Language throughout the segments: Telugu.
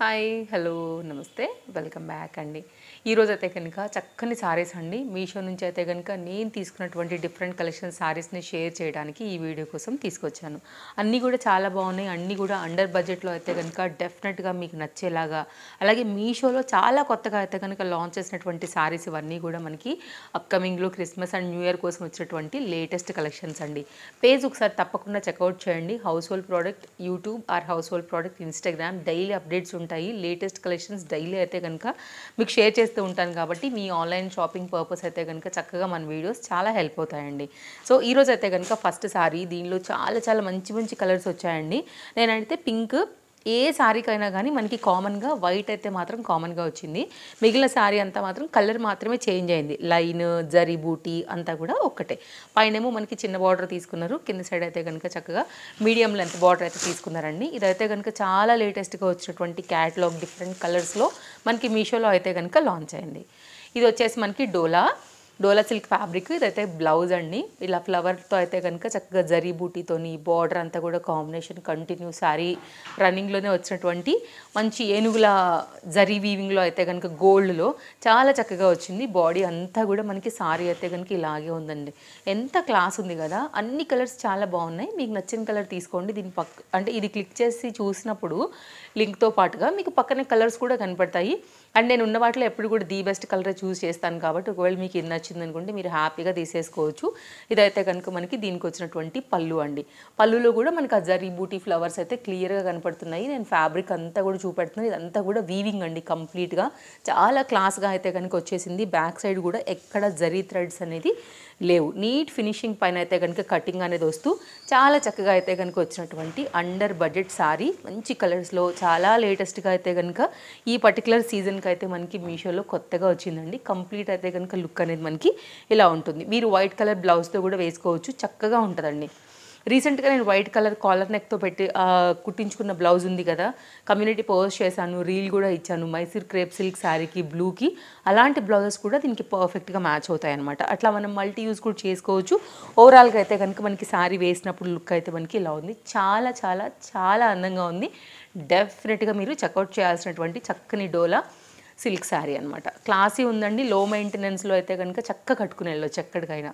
హాయ్ హలో నమస్తే వెల్కమ్ బ్యాక్ అండి. ఈరోజు అయితే కనుక చక్కని సారీస్ అండి మీషో నుంచి అయితే కనుక నేను తీసుకున్నటువంటి డిఫరెంట్ కలెక్షన్ సారీస్ని షేర్ చేయడానికి ఈ వీడియో కోసం తీసుకొచ్చాను. అన్నీ కూడా చాలా బాగున్నాయి. అన్నీ కూడా అండర్ బడ్జెట్లో అయితే కనుక డెఫినెట్గా మీకు నచ్చేలాగా, అలాగే మీషోలో చాలా కొత్తగా అయితే కనుక లాంచ్ చేసినటువంటి సారీస్ ఇవన్నీ కూడా మనకి అప్కమింగ్లో క్రిస్మస్ అండ్ న్యూ ఇయర్ కోసం వచ్చినటువంటి లేటెస్ట్ కలెక్షన్స్ అండి. పేజ్ ఒకసారి తప్పకుండా చెక్అవుట్ చేయండి. House hold product YouTube or house hold product Instagram daily updates ఉంటాయి. లేటెస్ట్ కలెక్షన్స్ డైలీ అయితే కనుక మీకు షేర్ చేస్తూ ఉంటాను కాబట్టి మీ ఆన్లైన్ షాపింగ్ పర్పస్ అయితే కనుక చక్కగా మన వీడియోస్ చాలా హెల్ప్ అవుతాయండి. సో ఈరోజు అయితే కనుక ఫస్ట్ సారీ దీనిలో చాలా చాలా మంచి మంచి కలర్స్ వచ్చాయండి. నేనైతే పింక్ ఏ శారీకైనా కానీ మనకి కామన్గా వైట్ అయితే మాత్రం కామన్గా వచ్చింది. మిగిలిన శారీ అంతా మాత్రం కలర్ మాత్రమే చేంజ్ అయింది. లైన్ జరీ బూటీ అంతా కూడా ఒక్కటే. పైనేమో మనకి చిన్న బార్డర్ తీసుకున్నారు, కింద సైడ్ అయితే కనుక చక్కగా మీడియం లెంత్ బార్డర్ అయితే తీసుకున్నారండి. ఇదైతే కనుక చాలా లేటెస్ట్గా వచ్చినటువంటి క్యాటలాగ్ డిఫరెంట్ కలర్స్లో మనకి మీషోలో అయితే కనుక లాంచ్ అయింది. ఇది వచ్చేసి మనకి డోలా సిల్క్ ఫ్యాబ్రిక్. ఇదైతే బ్లౌజ్ అండి. ఇలా ఫ్లవర్తో అయితే కనుక చక్కగా జరీ బూటీతోని బార్డర్ అంతా కూడా కాంబినేషన్ కంటిన్యూ శారీ రన్నింగ్లోనే వచ్చినటువంటి మంచి ఏనుగుల జరీ వీవింగ్లో అయితే కనుక గోల్డ్లో చాలా చక్కగా వచ్చింది. బాడీ అంతా కూడా మనకి సారీ అయితే కనుక ఇలాగే ఉందండి. ఎంత క్లాస్ ఉంది కదా. అన్ని కలర్స్ చాలా బాగున్నాయి. మీకు నచ్చిన కలర్ తీసుకోండి. దీని అంటే ఇది క్లిక్ చేసి చూసినప్పుడు లింక్తో పాటుగా మీకు పక్కనే కలర్స్ కూడా కనపడతాయి. అండ్ నేను ఉన్న వాటిలో ఎప్పుడు కూడా ది బెస్ట్ కలర్ చూస్ చేస్తాను కాబట్టి ఒకవేళ మీకు ఇది నచ్చింది అనుకుంటే మీరు హ్యాపీగా తీసేసుకోవచ్చు. ఇదైతే కనుక మనకి దీనికి వచ్చినటువంటి పళ్ళు అండి. పళ్ళులో కూడా మనకి ఆ జరీ బూటీ ఫ్లవర్స్ అయితే క్లియర్గా కనపడుతున్నాయి. నేను ఫ్యాబ్రిక్ అంతా కూడా చూపెడుతున్నాను. ఇదంతా కూడా వీవింగ్ అండి. కంప్లీట్గా చాలా క్లాస్గా అయితే కనుక వచ్చేసింది. బ్యాక్ సైడ్ కూడా ఎక్కడ జరీ థ్రెడ్స్ అనేది లేవు. నీట్ ఫినిషింగ్ పైన అయితే కనుక కటింగ్ అనేది వస్తూ చాలా చక్కగా అయితే కనుక వచ్చినటువంటి అండర్ బడ్జెట్ సారీ మంచి కలర్స్లో చాలా లేటెస్ట్గా అయితే కనుక ఈ పర్టికులర్ సీజన్కి అయితే మనకి మీషోలో కొత్తగా వచ్చిందండి. కంప్లీట్ అయితే కనుక లుక్ అనేది మనకి ఇలా ఉంటుంది. మీరు వైట్ కలర్ బ్లౌజ్తో కూడా వేసుకోవచ్చు, చక్కగా ఉంటుందండి. రీసెంట్గా నేను వైట్ కలర్ కాలర్ నెక్తో పెట్టి కుట్టించుకున్న బ్లౌజ్ ఉంది కదా, కమ్యూనిటీ పోస్ట్ చేశాను, రీల్ కూడా ఇచ్చాను. మైసూర్ క్రేప్ సిల్క్ శారీకి బ్లూకి అలాంటి బ్లౌజెస్ కూడా దీనికి పర్ఫెక్ట్గా మ్యాచ్ అవుతాయి అనమాట. అట్లా మనం మల్టీ యూజ్ కూడా చేసుకోవచ్చు. ఓవరాల్గా అయితే కనుక మనకి శారీ వేసినప్పుడు లుక్ అయితే మనకి ఇలా ఉంది. చాలా చాలా చాలా అందంగా ఉంది. డెఫినెట్గా మీరు చెక్అవుట్ చేయాల్సినటువంటి చక్కని డోలా సిల్క్ శారీ అనమాట. క్లాసీ ఉందండి. లో మెయింటెనెన్స్లో అయితే కనుక చక్కగా కట్టుకుని వెళ్ళొచ్చు ఎక్కడికైనా.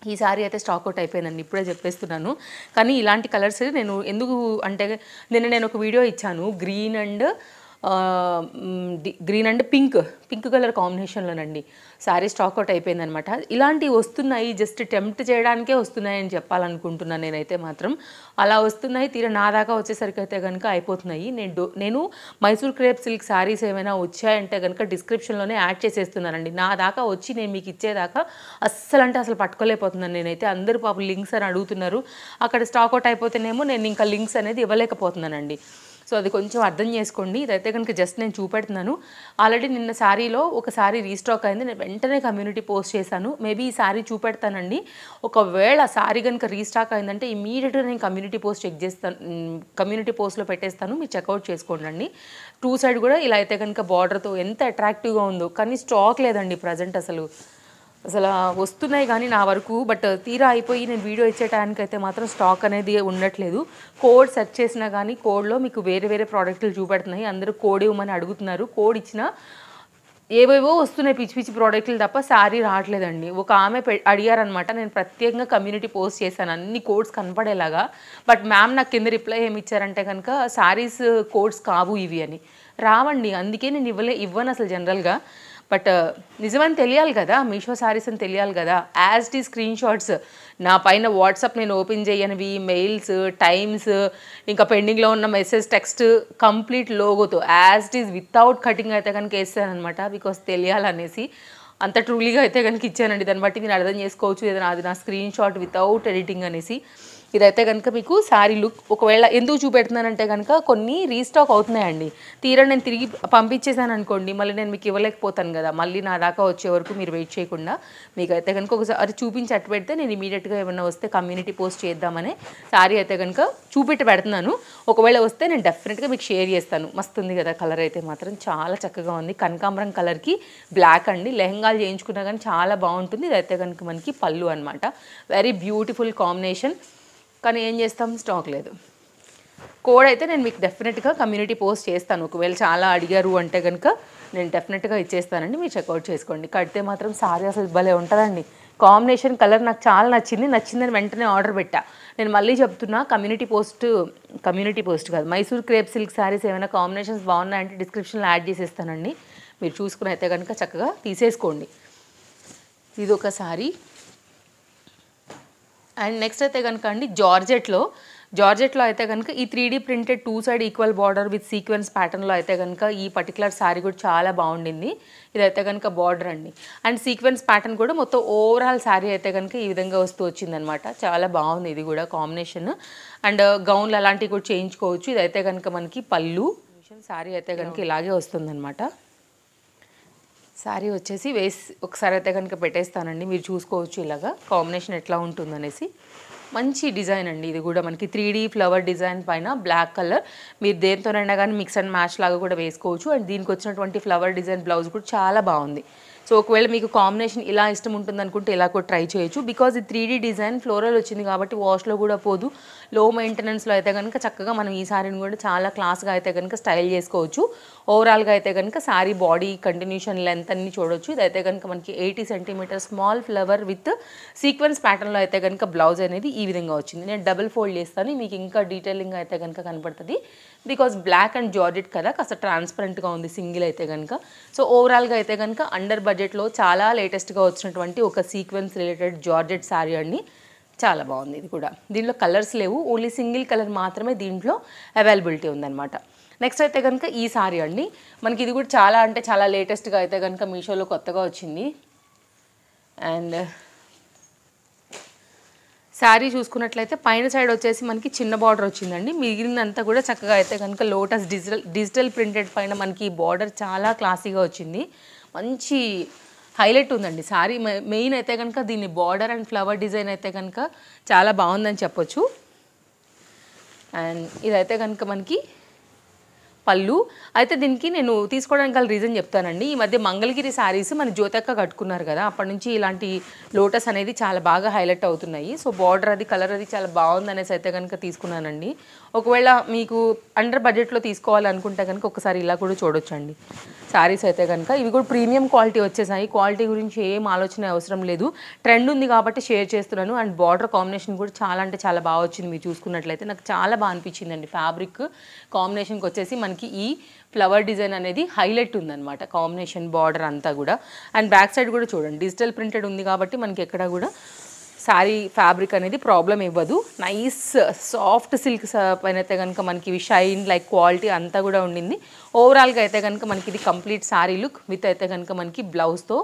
ఈ సారీ అయితే స్టాక్ అవుట్ అయిపోయిందండి, ఇప్పుడే చెప్పేస్తున్నాను. కానీ ఇలాంటి కలర్స్ నేను ఎందుకు అంటే నేను ఒక వీడియో ఇచ్చాను గ్రీన్ అండ్ పింక్ కలర్ కాంబినేషన్లోనండి. శారీ స్టాక్ అవుట్ అయిపోయిందనమాట. ఇలాంటివి వస్తున్నాయి, జస్ట్ టెంప్ట్ చేయడానికే వస్తున్నాయి అని చెప్పాలనుకుంటున్నాను నేనైతే మాత్రం. అలా వస్తున్నాయి, తీరా నా దాకా వచ్చేసరికి అయితే కనుక అయిపోతున్నాయి. నేను మైసూర్ క్రేప్ సిల్క్ శారీస్ ఏమైనా వచ్చాయంటే కనుక డిస్క్రిప్షన్లోనే యాడ్ చేసేస్తున్నానండి. నా దాకా వచ్చి నేను మీకు ఇచ్చేదాకా అస్సలు పట్టుకోలేకపోతున్నాను నేనైతే. అందరూ పాపం లింక్స్ అని అడుగుతున్నారు. అక్కడ స్టాక్ అవుట్ అయిపోతేనేమో నేను ఇంకా లింక్స్ అనేది ఇవ్వలేకపోతున్నానండి. సో అది కొంచెం అర్థం చేసుకోండి. ఇదైతే కనుక జస్ట్ నేను చూపెడుతున్నాను. ఆల్రెడీ నిన్న శారీలో ఒక శారీ రీస్టాక్ అయింది. నేను వెంటనే కమ్యూనిటీ పోస్ట్ చేశాను. మేబీ ఈ శారీ చూపెడతానండి. ఒకవేళ శారీ కనుక రీస్టాక్ అయిందంటే ఇమీడియట్గా నేను కమ్యూనిటీ పోస్ట్ చెక్ చేస్తాను, కమ్యూనిటీ పోస్ట్లో పెట్టేస్తాను. మీరు చెక్అవుట్ చేసుకోండి. టూ సైడ్ కూడా ఇలా అయితే కనుక బార్డర్తో ఎంత అట్రాక్టివ్గా ఉందో. కానీ స్టాక్ లేదండి ప్రజెంట్. అసలు వస్తున్నాయి కానీ నా వరకు, బట్ తీరా అయిపోయి నేను వీడియో ఇచ్చే టైంకి అయితే మాత్రం స్టాక్ అనేది ఉండట్లేదు. కోడ్ సెర్చ్ చేసినా కానీ కోడ్లో మీకు వేరే ప్రోడక్ట్లు చూపెడుతున్నాయి. అందరూ కోడ్ ఇవ్వమని అడుగుతున్నారు. కోడ్ ఇచ్చినా ఏవేవో వస్తున్నాయి పిచ్చి పిచ్చి ప్రోడక్ట్లు తప్ప శారీ రావట్లేదండి. ఒక ఆమె అడిగారనమాట. నేను ప్రత్యేకంగా కమ్యూనిటీ పోస్ట్ చేశాను అన్ని కోడ్స్ కనపడేలాగా. బట్ మ్యామ్ నాకు కింద రిప్లై ఏమి ఇచ్చారంటే కనుక శారీస్ కోడ్స్ కావు ఇవి అని. రావండి, అందుకే నేను ఇవ్వను అసలు జనరల్గా. బట్ నిజమని తెలియాలి కదా, మీషో శారీస్ అని తెలియాలి కదా. యాజ్ టీ స్క్రీన్ షాట్స్ నా పైన వాట్సాప్ నేను ఓపెన్ చేయనివి, మెయిల్స్, టైమ్స్, ఇంకా పెండింగ్లో ఉన్న మెసేజ్ టెక్స్ట్ కంప్లీట్ లోగోతో యాజ్ టీజ్ వితౌట్ కటింగ్ అయితే కనుక వేస్తానమాట. బికాస్ తెలియాలనేసి అంత ట్రూలీగా అయితే కనుక ఇచ్చానండి. దాన్ని బట్టి మీరు అర్థం చేసుకోవచ్చు ఏదైనా అది నా స్క్రీన్ షాట్ వితౌట్ ఎడిటింగ్ అనేసి. ఇదైతే కనుక మీకు శారీ లుక్. ఒకవేళ ఎందుకు చూపెడుతున్నానంటే కనుక కొన్ని రీస్టాక్ అవుతున్నాయండి. తీరా నేను తిరిగి పంపించేసాను అనుకోండి, మళ్ళీ నేను మీకు ఇవ్వలేకపోతాను కదా. మళ్ళీ నా దాకా వచ్చే వరకు మీరు వెయిట్ చేయకుండా మీకైతే కనుక ఒకసారి చూపించి అట్టు పెడితే నేను ఇమీడియట్గా ఏమన్నా వస్తే కమ్యూనిటీ పోస్ట్ చేద్దామని శారీ అయితే కనుక చూపెట్టి పెడుతున్నాను. ఒకవేళ వస్తే నేను డెఫినెట్గా మీకు షేర్ చేస్తాను. మస్తు ఉంది కదా కలర్ అయితే మాత్రం, చాలా చక్కగా ఉంది. కనకాంబరం కలర్కి బ్లాక్ అండి. లెహంగాలు చేయించుకున్నా కానీ చాలా బాగుంటుంది. ఇదైతే కనుక మనకి పళ్ళు అనమాట. Very beautiful combination. కానీ ఏం చేస్తాం, స్టాక్ లేదు. కోడ్ అయితే నేను మీకు డెఫినెట్గా కమ్యూనిటీ పోస్ట్ చేస్తాను. ఒకవేళ చాలా అడిగారు అంటే కనుక నేను డెఫినెట్గా ఇచ్చేస్తానండి, మీరు చెక్అవుట్ చేసుకోండి. కడితే మాత్రం సారీ అసలు భలే ఉంటుందండి. కాంబినేషన్ కలర్ నాకు చాలా నచ్చిందని వెంటనే ఆర్డర్ పెట్టా. నేను మళ్ళీ చెప్తున్నా, కమ్యూనిటీ పోస్ట్ కాదు, మైసూర్ క్రేప్ సిల్క్ శారీస్ ఏమైనా కాంబినేషన్స్ బాగున్నాయంటే డిస్క్రిప్షన్లో యాడ్ చేసేస్తానండి. మీరు చూసుకుని అయితే కనుక చక్కగా తీసేసుకోండి. ఇది ఒక సారీ. అండ్ నెక్స్ట్ అయితే కనుక అండి జార్జెట్లో అయితే కనుక ఈ 3D printed 2 side equal border with sequence ప్యాటర్న్లో అయితే కనుక ఈ పర్టికులర్ శారీ కూడా చాలా బాగుండింది. ఇదైతే కనుక బార్డర్ అండి. అండ్ సీక్వెన్స్ ప్యాటర్న్ కూడా మొత్తం ఓవరాల్ శారీ అయితే కనుక ఈ విధంగా వస్తూ వచ్చిందనమాట. చాలా బాగుంది ఇది కూడా కాంబినేషన్. అండ్ గౌన్లు అలాంటివి కూడా చేయించుకోవచ్చు. ఇదైతే కనుక మనకి పళ్ళు. శారీ అయితే కనుక ఇలాగే వస్తుందన్నమాట. శారీ వచ్చేసి ఒకసారి అయితే కనుక పెట్టేస్తానండి, మీరు చూసుకోవచ్చు ఇలాగా కాంబినేషన్ ఎట్లా ఉంటుందనేసి. మంచి డిజైన్ అండి ఇది కూడా, మనకి 3D ఫ్లవర్ డిజైన్ పైన బ్లాక్ కలర్. మీరు దేనితోనైనా కానీ మిక్స్ అండ్ మ్యాచ్ లాగా కూడా వేసుకోవచ్చు. అండ్ దీనికి వచ్చినటువంటి ఫ్లవర్ డిజైన్ బ్లౌజ్ కూడా చాలా బాగుంది. సో ఒకవేళ మీకు కాంబినేషన్ ఇలా ఇష్టం ఉంటుంది అనుకుంటే ఇలా కూడా ట్రై చేయొచ్చు. బికాజ్ ఈ 3D డిజైన్ ఫ్లోరల్ వచ్చింది కాబట్టి వాష్లో కూడా పోదు. లో మెయింటెనెన్స్లో అయితే కనుక చక్కగా మనం ఈ శారీని కూడా చాలా క్లాస్గా అయితే కనుక స్టైల్ చేసుకోవచ్చు. ఓవరాల్గా అయితే కనుక శారీ బాడీ కంటిన్యూషన్ లెంత్ అన్ని చూడొచ్చు. ఇదైతే కనుక మనకి 80 centimeter small flower with sequence ప్యాటర్న్లో అయితే కనుక బ్లౌజ్ అనేది ఈ విధంగా వచ్చింది. నేను డబుల్ ఫోల్డ్ చేస్తాను, మీకు ఇంకా డీటెయిలింగ్ అయితే కనుక కనపడుతుంది. బికాజ్ బ్లాక్ అండ్ జార్జెట్ కదా, కాస్త ట్రాన్స్పరెంట్గా ఉంది సింగిల్ అయితే కనుక. సో ఓవరాల్గా అయితే కనుక అండర్ బడ్జెట్లో చాలా లేటెస్ట్గా వచ్చినటువంటి ఒక సీక్వెన్స్ రిలేటెడ్ జార్జెట్ శారీ అండి. చాలా బాగుంది ఇది కూడా. దీంట్లో కలర్స్ లేవు, ఓన్లీ సింగిల్ కలర్ మాత్రమే దీంట్లో అవైలబిలిటీ ఉందన్నమాట. నెక్స్ట్ అయితే కనుక ఈ శారీ అండి. మనకి ఇది కూడా చాలా అంటే చాలా లేటెస్ట్గా అయితే కనుక మీషోలో కొత్తగా వచ్చింది. అండ్ శారీ చూసుకున్నట్లయితే పైన సైడ్ వచ్చేసి మనకి చిన్న బార్డర్ వచ్చిందండి. మిగిలినంతా కూడా చక్కగా అయితే కనుక లోటస్ డిజిటల్ ప్రింటెడ్ పైన మనకి బార్డర్ చాలా క్లాసీగా వచ్చింది. మంచి హైలైట్ ఉందండి శారీ. మెయిన్ అయితే కనుక దీన్ని బార్డర్ అండ్ ఫ్లవర్ డిజైన్ అయితే కనుక చాలా బాగుందని చెప్పొచ్చు. అండ్ ఇదైతే కనుక మనకి పళ్ళు. అయితే దీనికి నేను తీసుకోవడానికి గల రీజన్ చెప్తానండి. ఈ మధ్య మంగళగిరి శారీస్ మన జ్యోతక్క కట్టుకున్నారు కదా, అప్పటి నుంచి ఇలాంటి లోటస్ అనేది చాలా బాగా హైలైట్ అవుతున్నాయి. సో బార్డర్ అది కలర్ అది చాలా బాగుందనేసి అయితే కనుక తీసుకున్నానండి. ఒకవేళ మీకు అండర్ బడ్జెట్లో తీసుకోవాలనుకుంటే కనుక ఒకసారి ఇలా కూడా చూడొచ్చండి శారీస్ అయితే కనుక. ఇవి కూడా ప్రీమియం క్వాలిటీ వచ్చేసాయి. క్వాలిటీ గురించి ఏం ఆలోచన అవసరం లేదు, ట్రెండ్ ఉంది కాబట్టి షేర్ చేస్తున్నాను. అండ్ బార్డర్ కాంబినేషన్ కూడా చాలా అంటే చాలా బాగా వచ్చింది. మీరు చూసుకున్నట్లయితే నాకు చాలా బాగా అనిపించిందండి. ఫ్యాబ్రిక్ కాంబినేషన్కి వచ్చేసి మనకి ఈ ఫ్లవర్ డిజైన్ అనేది హైలైట్ ఉందన్నమాట, కాంబినేషన్ బార్డర్ అంతా కూడా. అండ్ బ్యాక్ సైడ్ కూడా చూడండి డిజిటల్ ప్రింటెడ్ ఉంది కాబట్టి మనకి ఎక్కడ కూడా శారీ ఫ్యాబ్రిక్ అనేది ప్రాబ్లం ఇవ్వదు. నైస్ సాఫ్ట్ సిల్క్ పైన అయితే కనుక మనకి ఇవి షైన్ లైక్ క్వాలిటీ అంతా కూడా ఉండింది. ఓవరాల్గా అయితే కనుక మనకి ఇది కంప్లీట్ శారీ లుక్ విత్ అయితే కనుక మనకి బ్లౌజ్తో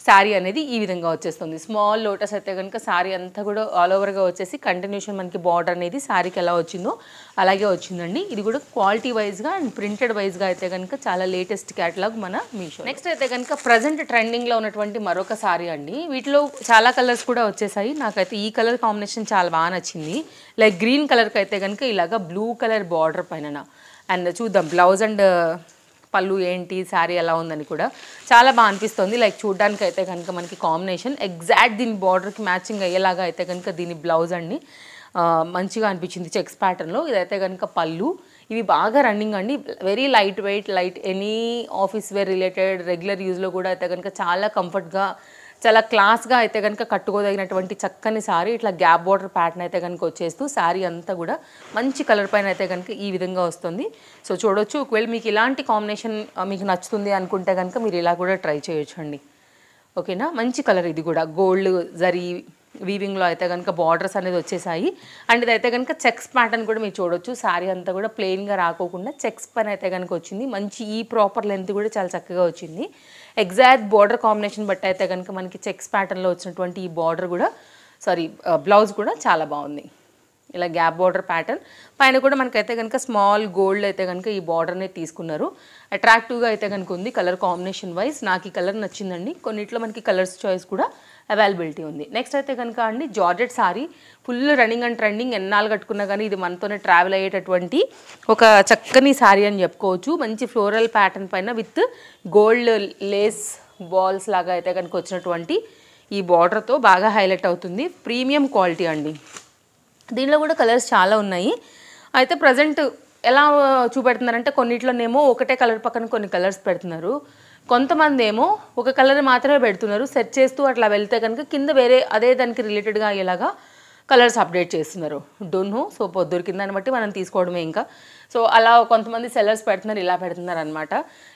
శారీ అనేది ఈ విధంగా వచ్చేస్తుంది. స్మాల్ లోటస్ అయితే కనుక శారీ అంతా కూడా ఆల్ ఓవర్గా వచ్చేసి కంటిన్యూషన్ మనకి బార్డర్ అనేది శారీకి ఎలా వచ్చిందో అలాగే వచ్చిందండి. ఇది కూడా క్వాలిటీ వైజ్గా అండ్ ప్రింటెడ్ వైజ్గా అయితే కనుక చాలా లేటెస్ట్ క్యాటలాగ్ మన మీషో. నెక్స్ట్ అయితే కనుక ప్రజెంట్ ట్రెండింగ్లో ఉన్నటువంటి మరొక శారీ అండి. వీటిలో చాలా కలర్స్ కూడా వచ్చేసాయి. నాకైతే ఈ కలర్ కాంబినేషన్ చాలా బాగా నచ్చింది. లైక్ గ్రీన్ కలర్కి అయితే కనుక ఇలాగా బ్లూ కలర్ బార్డర్ పైన. అండ్ చూద్దాం బ్లౌజ్ అండ్ పళ్ళు ఏంటి శారీ ఎలా ఉందని కూడా చాలా బాగా అనిపిస్తుంది. లైక్ చూడడానికి అయితే కనుక మనకి కాంబినేషన్ ఎగ్జాక్ట్ దీని బార్డర్కి మ్యాచింగ్ అయ్యేలాగా అయితే కనుక దీని బ్లౌజ్ అండి మంచిగా అనిపించింది చెక్స్ ప్యాటర్న్లో. ఇదైతే కనుక పళ్ళు. ఇవి బాగా రన్నింగ్ అండి, very light weight, light any office wear related regular యూజ్లో కూడా అయితే కనుక చాలా కంఫర్ట్గా చాలా క్లాస్గా అయితే కనుక కట్టుకోదగినటువంటి చక్కని శారీ. ఇట్లా గ్యాప్ బార్డర్ ప్యాటర్న్ అయితే కనుక వచ్చేస్తూ శారీ అంతా కూడా మంచి కలర్ పైన అయితే కనుక ఈ విధంగా వస్తుంది. సో చూడొచ్చు. ఒకవేళ మీకు ఇలాంటి కాంబినేషన్ మీకు నచ్చుతుంది అనుకుంటే కనుక మీరు ఇలా కూడా ట్రై చేయొచ్చు అండి. ఓకేనా, మంచి కలర్. ఇది కూడా గోల్డ్ జరీ వీవింగ్లో అయితే కనుక బార్డర్స్ అనేది వచ్చేసాయి. అండ్ ఇదైతే కనుక చెక్స్ ప్యాటర్న్ కూడా మీరు చూడొచ్చు. శారీ అంతా కూడా ప్లెయిన్గా రాకోకుండా చెక్స్ పైన అయితే కనుక వచ్చింది. మంచి ఈ ప్రాపర్ లెంత్ కూడా చాలా చక్కగా వచ్చింది. ఎగ్జాక్ట్ బార్డర్ కాంబినేషన్ బట్టి అయితే కనుక మనకి చెక్స్ ప్యాటర్న్లో వచ్చినటువంటి ఈ బార్డర్ కూడా బ్లౌజ్ కూడా చాలా బాగుంది. ఇలా గ్యాప్ బార్డర్ ప్యాటర్న్ పైన కూడా మనకైతే కనుక స్మాల్ గోల్డ్ అయితే కనుక ఈ బార్డర్నే తీసుకున్నారు. అట్రాక్టివ్గా అయితే కనుక ఉంది కలర్ కాంబినేషన్ వైజ్. నాకు ఈ కలర్ నచ్చిందండి. కొన్నిట్లో మనకి కలర్స్ చాయిస్ కూడా అవైలబిలిటీ ఉంది. నెక్స్ట్ అయితే కనుక అండి georgette sari full running and trending. ఎన్నాళ్ళు కట్టుకున్నా కానీ ఇది మనతోనే ట్రావెల్ అయ్యేటటువంటి ఒక చక్కని శారీ అని చెప్పుకోవచ్చు. మంచి ఫ్లోరల్ ప్యాటర్న్ పైన విత్ గోల్డ్ లేస్ బాల్స్ లాగా అయితే కనుక వచ్చినటువంటి ఈ బార్డర్తో బాగా హైలైట్ అవుతుంది. ప్రీమియం క్వాలిటీ అండి. దీనిలో కూడా కలర్స్ చాలా ఉన్నాయి. అయితే ప్రజెంట్ ఎలా చూపెడుతున్నారంటే కొన్నిట్లోనేమో ఒకటే కలర్ పక్కన కొన్ని కలర్స్ పెడుతున్నారు, కొంతమంది ఏమో ఒక కలర్ మాత్రమే పెడుతున్నారు. సెర్చ్ చేస్తూ అట్లా వెళ్తే కనుక కింద వేరే అదే దానికి రిలేటెడ్గా అయ్యేలాగా కలర్స్ అప్డేట్ చేస్తున్నారు. Don't know. సో దొరికిన దాన్ని బట్టి మనం తీసుకోవడమే ఇంకా. సో అలా కొంతమంది సెల్లర్స్ పెడుతున్నారు, ఇలా పెడుతున్నారు అనమాట.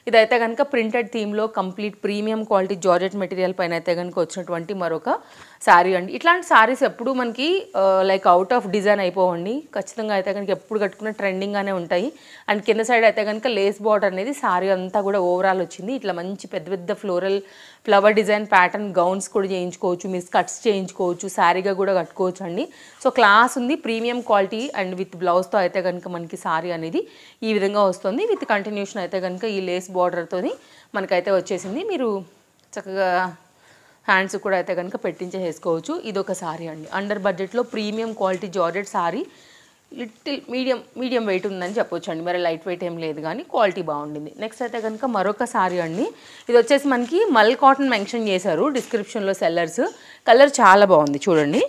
ఇదైతే కనుక ప్రింటెడ్ థీమ్లో complete premium quality georgette material పైన అయితే కనుక వచ్చినటువంటి మరొక శారీ అండి. ఇట్లాంటి శారీస్ ఎప్పుడు మనకి లైక్ అవుట్ ఆఫ్ డిజైన్ అయిపోవండి. ఖచ్చితంగా అయితే కనుక ఎప్పుడు కట్టుకున్న ట్రెండింగ్గానే ఉంటాయి. అండ్ కింద సైడ్ అయితే కనుక లేస్ బార్డర్ అనేది శారీ అంతా కూడా ఓవరాల్ వచ్చింది. ఇట్లా మంచి పెద్ద పెద్ద ఫ్లవర్ డిజైన్ ప్యాటర్న్ గౌన్స్ కూడా చేయించుకోవచ్చు, మీరు స్కర్ట్స్ చేయించుకోవచ్చు, శారీగా కూడా కట్టుకోవచ్చు అండి. సో క్లాస్ ఉంది, ప్రీమియం క్వాలిటీ అండ్ విత్ బ్లౌజ్తో అయితే కనుక మనకి శారీ అనేది ఈ విధంగా వస్తుంది. విత్ కంటిన్యూషన్ అయితే కనుక ఈ లేస్ బార్డర్తోని మనకైతే వచ్చేసింది. మీరు చక్కగా హ్యాండ్స్ కూడా అయితే కనుక పెట్టించేసుకోవచ్చు. ఇదొక శారీ అండి. అండర్ బడ్జెట్లో premium quality georgette sari, little medium wait ఉందని చెప్పొచ్చు అండి. మరి లైట్ వెయిట్ ఏం లేదు కానీ క్వాలిటీ బాగుండింది. నెక్స్ట్ అయితే కనుక మరొక శారీ అండి. ఇది వచ్చేసి మనకి మల్ కాటన్ మెన్షన్ చేశారు డిస్క్రిప్షన్లో సెల్లర్స్. కలర్ చాలా బాగుంది చూడండి.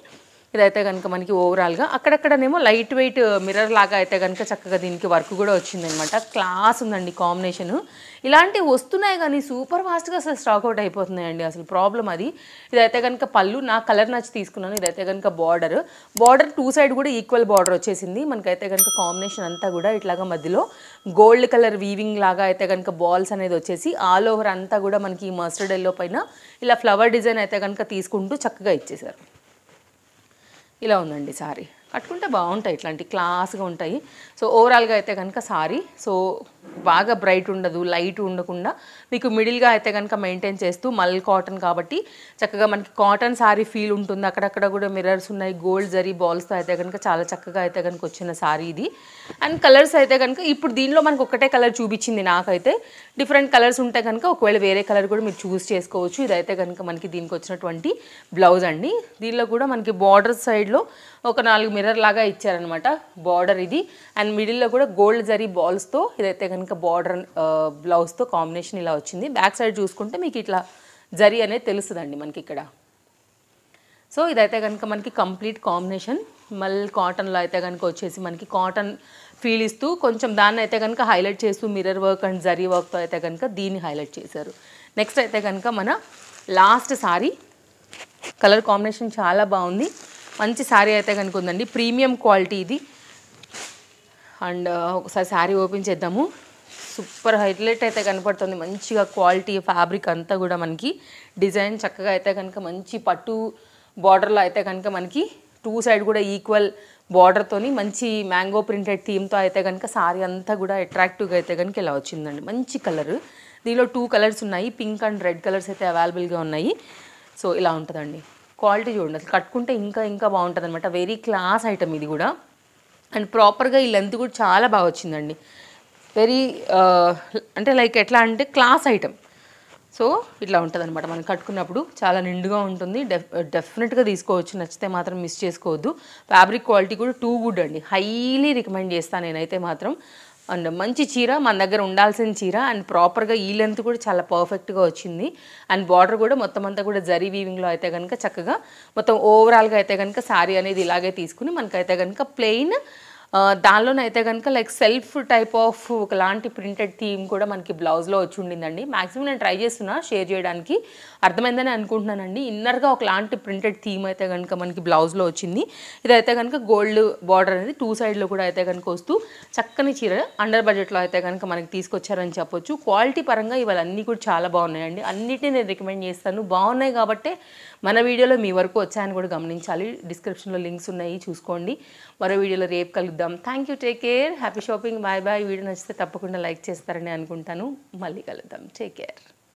ఇదైతే కనుక మనకి ఓవరాల్గా అక్కడక్కడనేమో లైట్ వెయిట్ మిర్రర్ లాగా అయితే కనుక చక్కగా దీనికి వర్క్ కూడా వచ్చిందనమాట. క్లాస్ ఉందండి కాంబినేషను. ఇలాంటివి వస్తున్నాయి కానీ సూపర్ ఫాస్ట్గా అసలు స్టాక్అవుట్ అయిపోతున్నాయండి, అసలు ప్రాబ్లం అది. ఇదైతే కనుక పళ్ళు, నా కలర్ నచ్చి తీసుకున్నాను. ఇదైతే కనుక బార్డర్ టూ సైడ్ కూడా ఈక్వల్ బార్డర్ వచ్చేసింది. మనకైతే కనుక కాంబినేషన్ అంతా కూడా ఇట్లాగా మధ్యలో గోల్డ్ కలర్ వీవింగ్ లాగా అయితే కనుక బాల్స్ అనేది వచ్చేసి ఆల్ ఓవర్ అంతా కూడా మనకి మస్టర్డ్ ఎల్లో పైన ఇలా ఫ్లవర్ డిజైన్ అయితే కనుక తీసుకుంటూ చక్కగా ఇచ్చేసారు. ఇలా ఉందండి సారీ. కట్టుకుంటే బాగుంటాయి, ఇట్లాంటి క్లాస్గా ఉంటాయి. సో ఓవరాల్గా అయితే కనుక సారీ సో బాగా బ్రైట్ ఉండదు, లైట్ ఉండకుండా మీకు మిడిల్గా అయితే కనుక మెయింటైన్ చేస్తూ మల్ కాటన్ కాబట్టి చక్కగా మనకి కాటన్ సారీ ఫీల్ ఉంటుంది. అక్కడక్కడ కూడా మిర్రర్స్ ఉన్నాయి, గోల్డ్ జరీ బాల్స్తో అయితే కనుక చాలా చక్కగా అయితే కనుక వచ్చిన సారీ ఇది. అండ్ కలర్స్ అయితే కనుక ఇప్పుడు దీనిలో మనకు ఒకటే కలర్ చూపించింది నాకైతే. డిఫరెంట్ కలర్స్ ఉంటే కనుక ఒకవేళ వేరే కలర్ కూడా మీరు చూస్ చేసుకోవచ్చు. ఇదైతే కనుక మనకి దీనికి వచ్చినటువంటి బ్లౌజ్ అండి. దీనిలో కూడా మనకి బార్డర్ సైడ్లో ఒక 4 మిర్రర్ లాగా ఇచ్చారనమాట బార్డర్ ఇది. అండ్ మిడిల్లో కూడా గోల్డ్ జరీ బాల్స్తో ఇదైతే కనుక బార్డర్ బ్లౌజ్తో కాంబినేషన్ ఇలా వచ్చింది. బ్యాక్ సైడ్ చూసుకుంటే మీకు ఇట్లా జరీ అనేది తెలుస్తుందండి మనకి ఇక్కడ. సో ఇదైతే కనుక మనకి కంప్లీట్ కాంబినేషన్ మల్ కాటన్లో అయితే కనుక వచ్చేసి మనకి కాటన్ ఫీల్ ఇస్తూ కొంచెం దాన్ని అయితే కనుక హైలైట్ చేస్తూ మిర్రర్ వర్క్ అండ్ జరీ వర్క్తో అయితే కనుక దీన్ని హైలైట్ చేశారు. నెక్స్ట్ అయితే కనుక మన లాస్ట్ సారీ. కలర్ కాంబినేషన్ చాలా బాగుంది, మంచి శారీ అయితే కనుక ఉందండి. ప్రీమియం క్వాలిటీ ఇది. అండ్ ఒకసారి శారీ ఓపెన్ చేద్దాము. సూపర్ హైలైట్ అయితే కనపడుతుంది, మంచిగా క్వాలిటీ ఫ్యాబ్రిక్ అంతా కూడా మనకి డిజైన్ చక్కగా అయితే కనుక మంచి పట్టు బార్డర్లో అయితే కనుక మనకి టూ సైడ్ కూడా ఈక్వల్ బార్డర్తోని మంచి మ్యాంగో ప్రింటెడ్ థీమ్తో అయితే కనుక శారీ అంతా కూడా అట్రాక్టివ్గా అయితే కనుక ఇలా వచ్చిందండి. మంచి కలర్. దీనిలో 2 కలర్స్ ఉన్నాయి, పింక్ అండ్ రెడ్ కలర్స్ అయితే అవైలబుల్గా ఉన్నాయి. సో ఇలా ఉంటుందండి. క్వాలిటీ చూడండి, అసలు కట్టుకుంటే ఇంకా బాగుంటుంది అనమాట. వెరీ క్లాస్ ఐటమ్ ఇది కూడా. అండ్ ప్రాపర్గా ఈ లెంత్ కూడా చాలా బాగా వచ్చిందండి. వెరీ అంటే లైక్ ఎట్లా అంటే క్లాస్ ఐటమ్. సో ఇట్లా ఉంటుంది అనమాట. మనం కట్టుకున్నప్పుడు చాలా నిండుగా ఉంటుంది. డెఫినెట్గా తీసుకోవచ్చు, నచ్చితే మాత్రం మిస్ చేసుకోవద్దు. ఫ్యాబ్రిక్ క్వాలిటీ కూడా టూ గుడ్ అండి, హైలీ రికమెండ్ చేస్తాను నేనైతే మాత్రం. అండ్ మంచి చీర, మన దగ్గర ఉండాల్సిన చీర. అండ్ ప్రాపర్గా ఈ లెంత్ కూడా చాలా పర్ఫెక్ట్గా వచ్చింది. అండ్ బార్డర్ కూడా మొత్తం అంతా కూడా జరీ వీవింగ్లో అయితే కనుక చక్కగా మొత్తం ఓవరాల్గా అయితే కనుక శారీ అనేది ఇలాగే తీసుకుని మనకైతే కనుక ప్లెయిన్ దానిలోనైతే కనుక లైక్ సెల్ఫ్ టైప్ ఆఫ్ ఒకలాంటి ప్రింటెడ్ థీమ్ కూడా మనకి బ్లౌజ్లో వచ్చి ఉండిందండి. మ్యాక్సిమం నేను ట్రై చేస్తున్నా షేర్ చేయడానికి, అర్థమైందని అనుకుంటున్నానండి. ఇన్నర్గా ఒకలాంటి ప్రింటెడ్ థీమ్ అయితే కనుక మనకి బ్లౌజ్లో వచ్చింది. ఇదైతే కనుక గోల్డ్ బార్డర్ అనేది 2 సైడ్లో కూడా అయితే కనుక వస్తూ చక్కని చీర అండర్ బడ్జెట్లో అయితే కనుక మనకి తీసుకొచ్చారని చెప్పొచ్చు. క్వాలిటీ పరంగా ఇవన్నీ కూడా చాలా బాగున్నాయండి. అన్నిటినీ నేను రికమెండ్ చేస్తాను. బాగున్నాయి కాబట్టే మన వీడియోలో మీ వరకు వచ్చాయని కూడా గమనించాలి. డిస్క్రిప్షన్లో లింక్స్ ఉన్నాయి, చూసుకోండి. మరో వీడియోలో రేపు కలుద్దాం. Thank you, take care, happy shopping, bye bye. Video నచ్చితే తప్పకుండా లైక్ చేస్తారని అనుకుంటాను. మళ్ళీ కలుద్దాం. టేక్ కేర్.